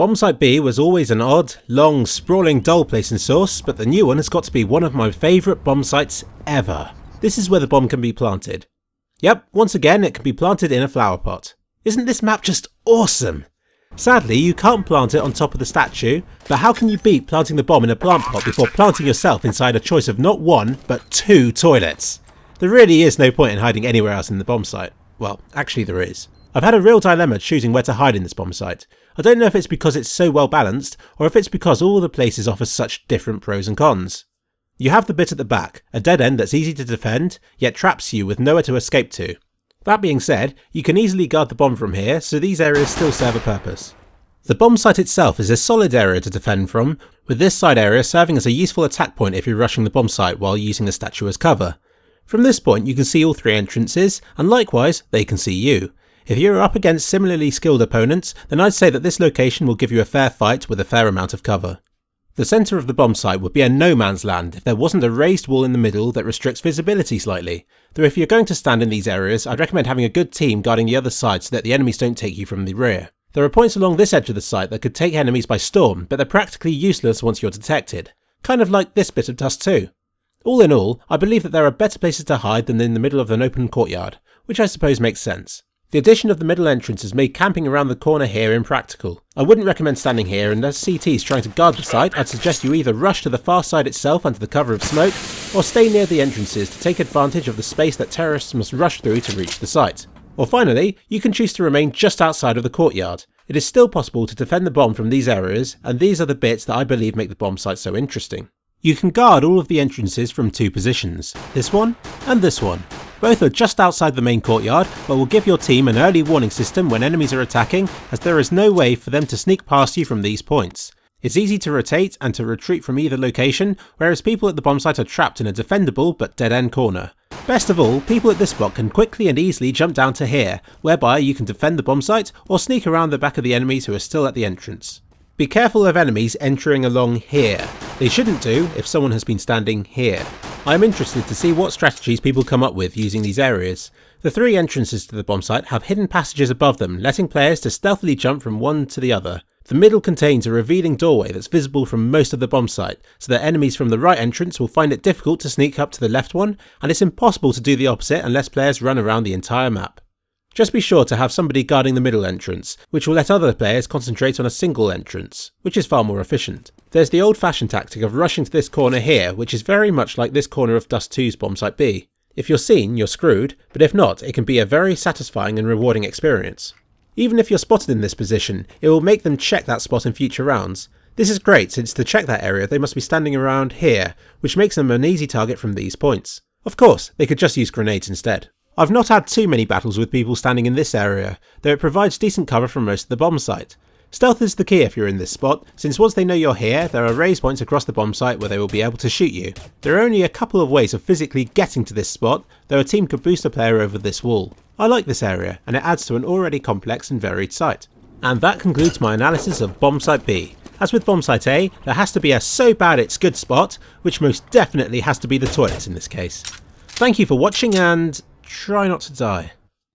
Bombsite B was always an odd, long, sprawling, dull place in Source, but the new one has got to be one of my favourite bomb sites ever. This is where the bomb can be planted. Yep, once again it can be planted in a flower pot. Isn't this map just awesome? Sadly, you can't plant it on top of the statue, but how can you beat planting the bomb in a plant pot before planting yourself inside a choice of not one, but 2 toilets? There really is no point in hiding anywhere else in the bomb site. Well, actually there is. I've had a real dilemma choosing where to hide in this bomb site. I don't know if it's because it's so well balanced, or if it's because all the places offer such different pros and cons. You have the bit at the back, a dead end that's easy to defend, yet traps you with nowhere to escape to. That being said, you can easily guard the bomb from here, so these areas still serve a purpose. The bomb site itself is a solid area to defend from, with this side area serving as a useful attack point if you're rushing the bomb site while using the statue as cover. From this point you can see all 3 entrances, and likewise, they can see you. If you're up against similarly skilled opponents, then I'd say that this location will give you a fair fight with a fair amount of cover. The centre of the bomb site would be a no man's land if there wasn't a raised wall in the middle that restricts visibility slightly, though if you're going to stand in these areas, I'd recommend having a good team guarding the other side so that the enemies don't take you from the rear. There are points along this edge of the site that could take enemies by storm, but they're practically useless once you're detected. Kind of like this bit of dust too. All in all, I believe that there are better places to hide than in the middle of an open courtyard, which I suppose makes sense. The addition of the middle entrance has made camping around the corner here impractical. I wouldn't recommend standing here, and as CT is trying to guard the site, I'd suggest you either rush to the far side itself under the cover of smoke, or stay near the entrances to take advantage of the space that terrorists must rush through to reach the site. Or finally, you can choose to remain just outside of the courtyard. It is still possible to defend the bomb from these areas, and these are the bits that I believe make the bomb site so interesting. You can guard all of the entrances from 2 positions, this one and this one. Both are just outside the main courtyard, but will give your team an early warning system when enemies are attacking, as there is no way for them to sneak past you from these points. It's easy to rotate and to retreat from either location, whereas people at the bomb site are trapped in a defendable but dead-end corner. Best of all, people at this spot can quickly and easily jump down to here, whereby you can defend the bomb site or sneak around the back of the enemies who are still at the entrance. Be careful of enemies entering along here. They shouldn't do if someone has been standing here. I am interested to see what strategies people come up with using these areas. The 3 entrances to the bomb site have hidden passages above them, letting players to stealthily jump from one to the other. The middle contains a revealing doorway that's visible from most of the bomb site, so that enemies from the right entrance will find it difficult to sneak up to the left one, and it's impossible to do the opposite unless players run around the entire map. Just be sure to have somebody guarding the middle entrance, which will let other players concentrate on a single entrance, which is far more efficient. There's the old-fashioned tactic of rushing to this corner here, which is very much like this corner of Dust 2's Bombsite B. If you're seen, you're screwed, but if not, it can be a very satisfying and rewarding experience. Even if you're spotted in this position, it will make them check that spot in future rounds. This is great, since to check that area they must be standing around here, which makes them an easy target from these points. Of course, they could just use grenades instead. I've not had too many battles with people standing in this area, though it provides decent cover from most of the bomb site. Stealth is the key if you're in this spot, since once they know you're here, there are raised points across the bomb site where they will be able to shoot you. There are only a couple of ways of physically getting to this spot, though a team could boost a player over this wall. I like this area, and it adds to an already complex and varied site. And that concludes my analysis of Bombsite B. As with Bombsite A, there has to be a so bad it's good spot, which most definitely has to be the toilets in this case. Thank you for watching, and try not to die.